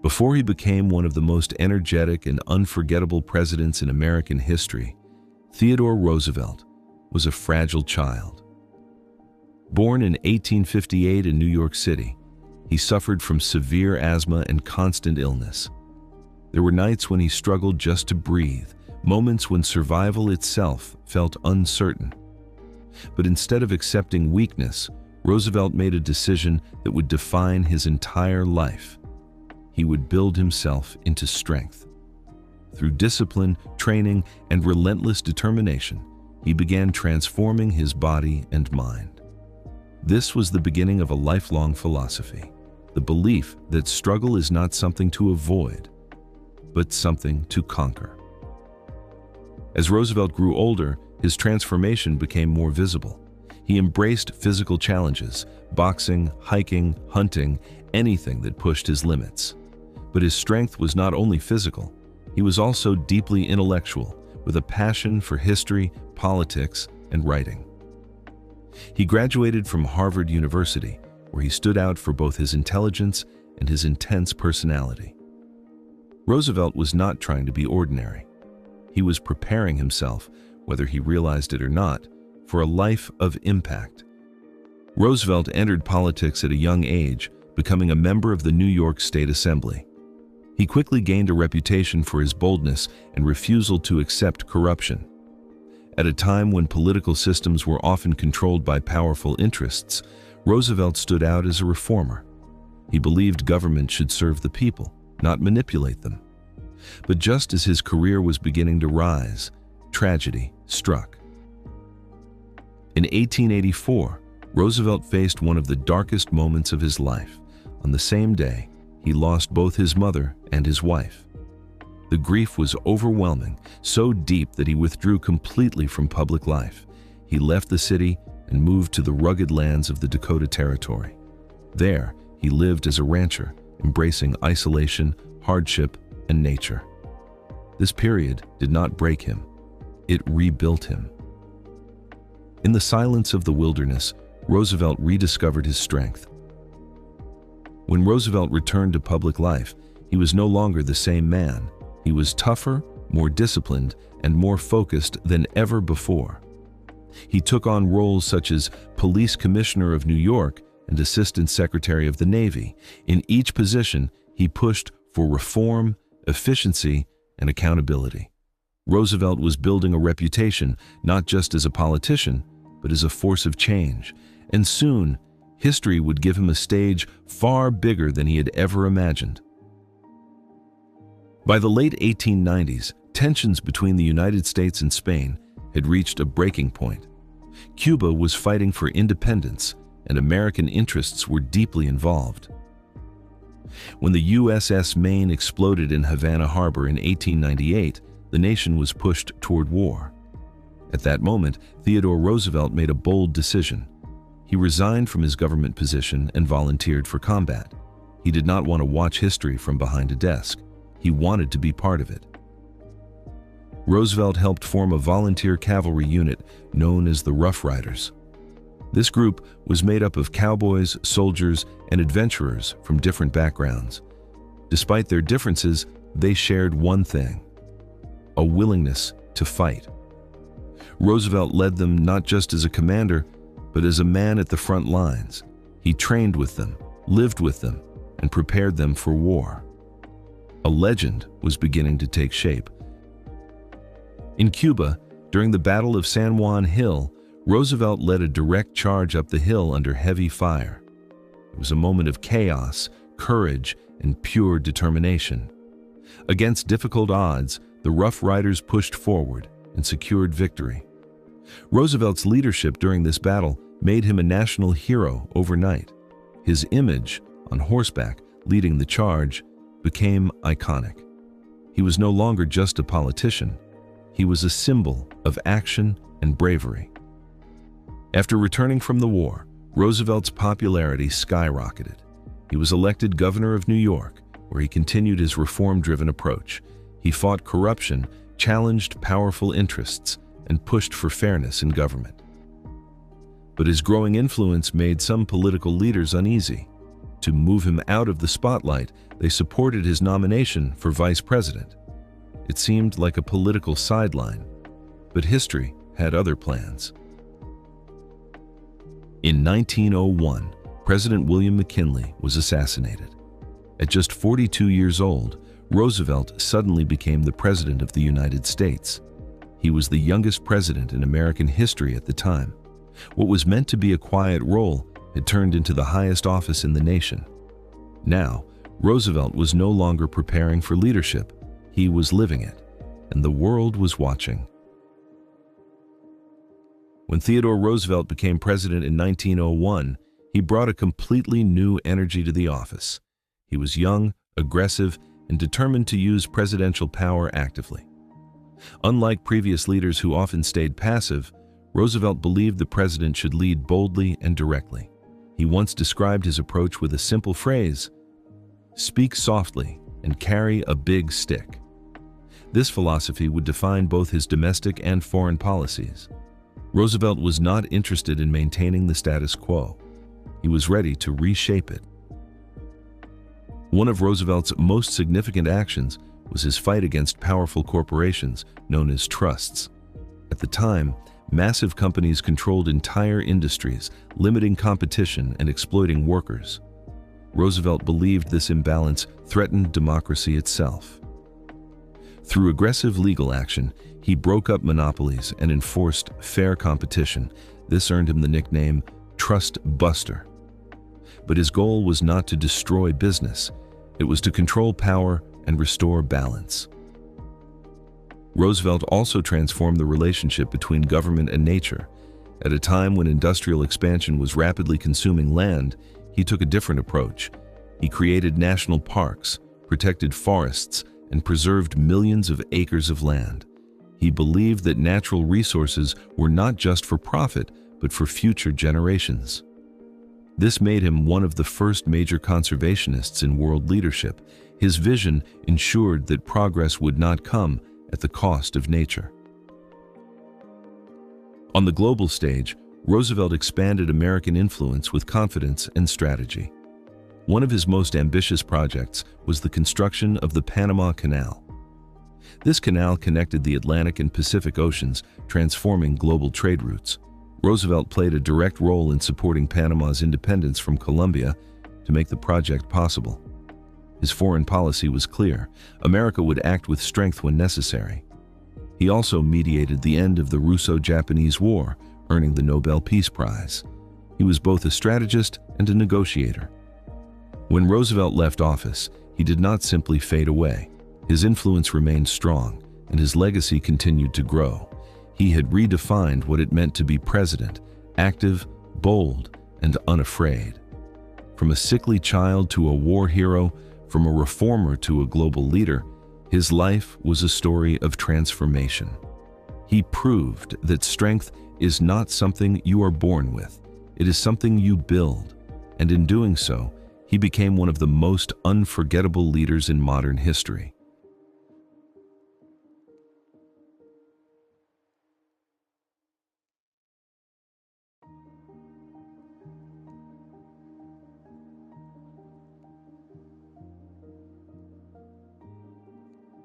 Before he became one of the most energetic and unforgettable presidents in American history, Theodore Roosevelt was a fragile child. Born in 1858 in New York City, he suffered from severe asthma and constant illness. There were nights when he struggled just to breathe, moments when survival itself felt uncertain. But instead of accepting weakness, Roosevelt made a decision that would define his entire life. He would build himself into strength. Through discipline, training, and relentless determination, he began transforming his body and mind. This was the beginning of a lifelong philosophy, the belief that struggle is not something to avoid, but something to conquer. As Roosevelt grew older, his transformation became more visible. He embraced physical challenges, boxing, hiking, hunting, anything that pushed his limits. But his strength was not only physical, he was also deeply intellectual, with a passion for history, politics, and writing. He graduated from Harvard University, where he stood out for both his intelligence and his intense personality. Roosevelt was not trying to be ordinary. He was preparing himself, whether he realized it or not, for a life of impact. Roosevelt entered politics at a young age, becoming a member of the New York State Assembly. He quickly gained a reputation for his boldness and refusal to accept corruption. At a time when political systems were often controlled by powerful interests, Roosevelt stood out as a reformer. He believed government should serve the people, not manipulate them. But just as his career was beginning to rise, tragedy struck. In 1884, Roosevelt faced one of the darkest moments of his life. On the same day, he lost both his mother and his wife. The grief was overwhelming, so deep that he withdrew completely from public life. He left the city and moved to the rugged lands of the Dakota Territory. There, he lived as a rancher, embracing isolation, hardship, and nature. This period did not break him. It rebuilt him. In the silence of the wilderness, Roosevelt rediscovered his strength. When Roosevelt returned to public life, he was no longer the same man. He was tougher, more disciplined, and more focused than ever before. He took on roles such as Police Commissioner of New York and Assistant Secretary of the Navy. In each position, he pushed for reform, efficiency, and accountability. Roosevelt was building a reputation not just as a politician, but as a force of change. And soon, history would give him a stage far bigger than he had ever imagined. By the late 1890s, tensions between the United States and Spain had reached a breaking point. Cuba was fighting for independence, and American interests were deeply involved. When the USS Maine exploded in Havana Harbor in 1898, the nation was pushed toward war. At that moment, Theodore Roosevelt made a bold decision. He resigned from his government position and volunteered for combat. He did not want to watch history from behind a desk. He wanted to be part of it. Roosevelt helped form a volunteer cavalry unit known as the Rough Riders. This group was made up of cowboys, soldiers, and adventurers from different backgrounds. Despite their differences, they shared one thing: a willingness to fight. Roosevelt led them not just as a commander, but as a man at the front lines. He trained with them, lived with them, and prepared them for war. A legend was beginning to take shape. In Cuba, during the Battle of San Juan Hill, Roosevelt led a direct charge up the hill under heavy fire. It was a moment of chaos, courage, and pure determination. Against difficult odds, the Rough Riders pushed forward and secured victory. Roosevelt's leadership during this battle made him a national hero overnight. His image, on horseback, leading the charge, became iconic. He was no longer just a politician. He was a symbol of action and bravery. After returning from the war, Roosevelt's popularity skyrocketed. He was elected governor of New York, where he continued his reform-driven approach. He fought corruption, challenged powerful interests, and pushed for fairness in government. But his growing influence made some political leaders uneasy. To move him out of the spotlight, they supported his nomination for vice president. It seemed like a political sideline, but history had other plans. In 1901, President William McKinley was assassinated. At just 42 years old, Roosevelt suddenly became the President of the United States. He was the youngest president in American history at the time. What was meant to be a quiet role had turned into the highest office in the nation. Now, Roosevelt was no longer preparing for leadership. He was living it, and the world was watching. When Theodore Roosevelt became president in 1901, he brought a completely new energy to the office. He was young, aggressive, and determined to use presidential power actively. Unlike previous leaders who often stayed passive, Roosevelt believed the president should lead boldly and directly. He once described his approach with a simple phrase: "Speak softly and carry a big stick." This philosophy would define both his domestic and foreign policies. Roosevelt was not interested in maintaining the status quo. He was ready to reshape it. One of Roosevelt's most significant actions was his fight against powerful corporations known as trusts. At the time, massive companies controlled entire industries, limiting competition and exploiting workers. Roosevelt believed this imbalance threatened democracy itself. Through aggressive legal action, he broke up monopolies and enforced fair competition. This earned him the nickname Trust Buster. But his goal was not to destroy business. It was to control power and restore balance. Roosevelt also transformed the relationship between government and nature. At a time when industrial expansion was rapidly consuming land, he took a different approach. He created national parks, protected forests, and preserved millions of acres of land. He believed that natural resources were not just for profit, but for future generations. This made him one of the first major conservationists in world leadership. His vision ensured that progress would not come at the cost of nature. On the global stage, Roosevelt expanded American influence with confidence and strategy. One of his most ambitious projects was the construction of the Panama Canal. This canal connected the Atlantic and Pacific Oceans, transforming global trade routes. Roosevelt played a direct role in supporting Panama's independence from Colombia to make the project possible. His foreign policy was clear: America would act with strength when necessary. He also mediated the end of the Russo-Japanese War, earning the Nobel Peace Prize. He was both a strategist and a negotiator. When Roosevelt left office, he did not simply fade away. His influence remained strong, and his legacy continued to grow. He had redefined what it meant to be president: active, bold, and unafraid. From a sickly child to a war hero, from a reformer to a global leader, his life was a story of transformation. He proved that strength is not something you are born with. It is something you build, and in doing so, he became one of the most unforgettable leaders in modern history.